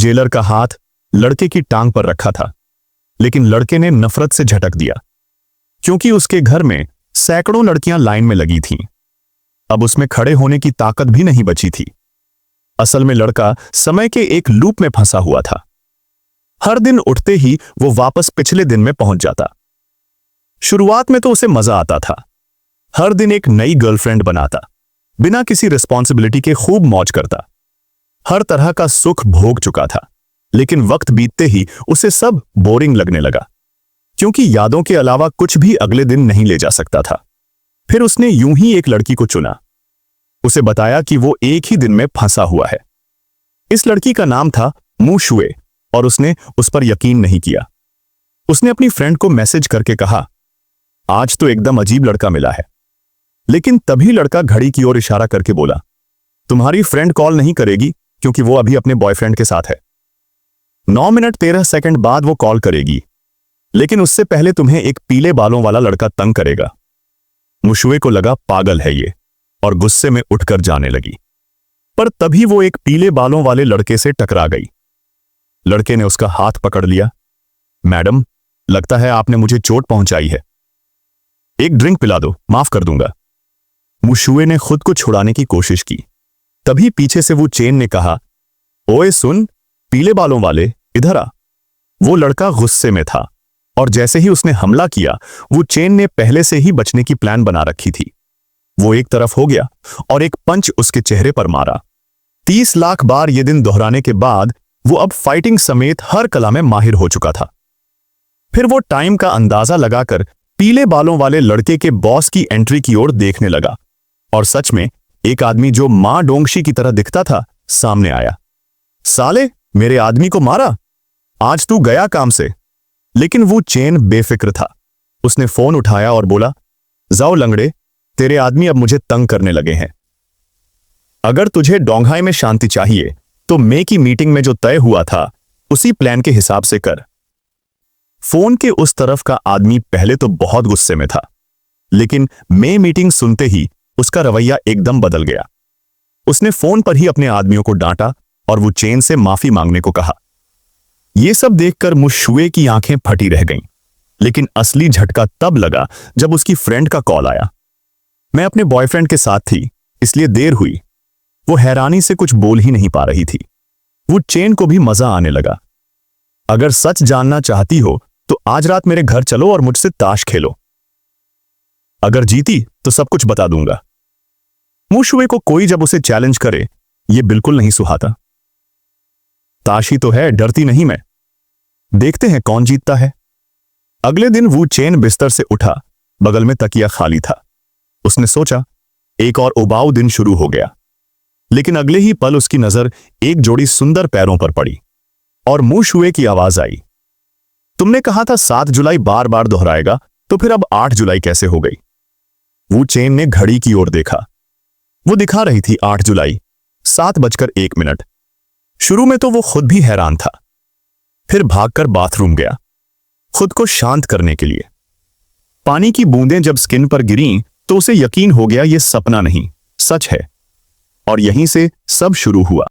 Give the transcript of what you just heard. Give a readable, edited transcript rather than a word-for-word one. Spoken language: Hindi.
जेलर का हाथ लड़के की टांग पर रखा था, लेकिन लड़के ने नफरत से झटक दिया, क्योंकि उसके घर में सैकड़ों लड़कियां लाइन में लगी थीं। अब उसमें खड़े होने की ताकत भी नहीं बची थी। असल में लड़का समय के एक लूप में फंसा हुआ था। हर दिन उठते ही वो वापस पिछले दिन में पहुंच जाता। शुरुआत में तो उसे मजा आता था। हर दिन एक नई गर्लफ्रेंड बनाता, बिना किसी रिस्पॉन्सिबिलिटी के खूब मौज करता, हर तरह का सुख भोग चुका था। लेकिन वक्त बीतते ही उसे सब बोरिंग लगने लगा, क्योंकि यादों के अलावा कुछ भी अगले दिन नहीं ले जा सकता था। फिर उसने यूं ही एक लड़की को चुना। उसे बताया कि वो एक ही दिन में फंसा हुआ है। इस लड़की का नाम था मू शुए, और उसने उस पर यकीन नहीं किया। उसने अपनी फ्रेंड को मैसेज करके कहा, आज तो एकदम अजीब लड़का मिला है। लेकिन तभी लड़का घड़ी की ओर इशारा करके बोला, तुम्हारी फ्रेंड कॉल नहीं करेगी, क्योंकि वो अभी अपने बॉयफ्रेंड के साथ है। 9 मिनट 13 सेकंड बाद वो कॉल करेगी, लेकिन उससे पहले तुम्हें एक पीले बालों वाला लड़का तंग करेगा। मुशुए को लगा पागल है ये, और गुस्से में उठकर जाने लगी। पर तभी वो एक पीले बालों वाले लड़के से टकरा गई। लड़के ने उसका हाथ पकड़ लिया। मैडम, लगता है आपने मुझे चोट पहुंचाई है। एक ड्रिंक पिला दो, माफ कर दूंगा। मुशुए ने खुद को छुड़ाने की कोशिश की। तभी पीछे से वो चेन ने कहा, ओए सुन, पीले बालों वाले, इधर आ। वो लड़का गुस्से में था, और जैसे ही उसने हमला किया, वो चेन ने पहले से ही बचने की प्लान बना रखी थी। वो एक तरफ हो गया और एक पंच उसके चेहरे पर मारा। 30 लाख बार ये दिन दोहराने के बाद वो अब फाइटिंग समेत हर कला में माहिर हो चुका था। फिर वो टाइम का अंदाजा लगाकर पीले बालों वाले लड़के के बॉस की एंट्री की ओर देखने लगा, और सच में एक आदमी जो मां डोंगशी की तरह दिखता था सामने आया। साले, मेरे आदमी को मारा? आज तू गया काम से। लेकिन वो चेन बेफिक्र था। उसने फोन उठाया और बोला, जाओ लंगड़े, तेरे आदमी अब मुझे तंग करने लगे हैं। अगर तुझे डोंगहाई में शांति चाहिए तो मे की मीटिंग में जो तय हुआ था उसी प्लान के हिसाब से कर। फोन के उस तरफ का आदमी पहले तो बहुत गुस्से में था, लेकिन मे मीटिंग सुनते ही उसका रवैया एकदम बदल गया। उसने फोन पर ही अपने आदमियों को डांटा और वो चेन से माफी मांगने को कहा। यह सब देखकर मुशुए की आंखें फटी रह गईं, लेकिन असली झटका तब लगा जब उसकी फ्रेंड का कॉल आया। मैं अपने बॉयफ्रेंड के साथ थी, इसलिए देर हुई। वो हैरानी से कुछ बोल ही नहीं पा रही थी। वो चेन को भी मजा आने लगा। अगर सच जानना चाहती हो तो आज रात मेरे घर चलो और मुझसे ताश खेलो। अगर जीती तो सब कुछ बता दूंगा। मुशुए को कोई जब उसे चैलेंज करे, ये बिल्कुल नहीं सुहाता। ताश ही तो है, डरती नहीं मैं। देखते हैं कौन जीतता है। अगले दिन वो चेन बिस्तर से उठा, बगल में तकिया खाली था। उसने सोचा, एक और उबाऊ दिन शुरू हो गया। लेकिन अगले ही पल उसकी नजर एक जोड़ी सुंदर पैरों पर पड़ी, और मुशुए की आवाज आई, तुमने कहा था 7 जुलाई बार बार दोहराएगा, तो फिर अब 8 जुलाई कैसे हो गई? वो चेन ने घड़ी की ओर देखा। वो दिखा रही थी 8 जुलाई, 7:01। शुरू में तो वो खुद भी हैरान था। फिर भागकर बाथरूम गया, खुद को शांत करने के लिए। पानी की बूंदें जब स्किन पर गिरीं तो उसे यकीन हो गया ये सपना नहीं, सच है। और यहीं से सब शुरू हुआ।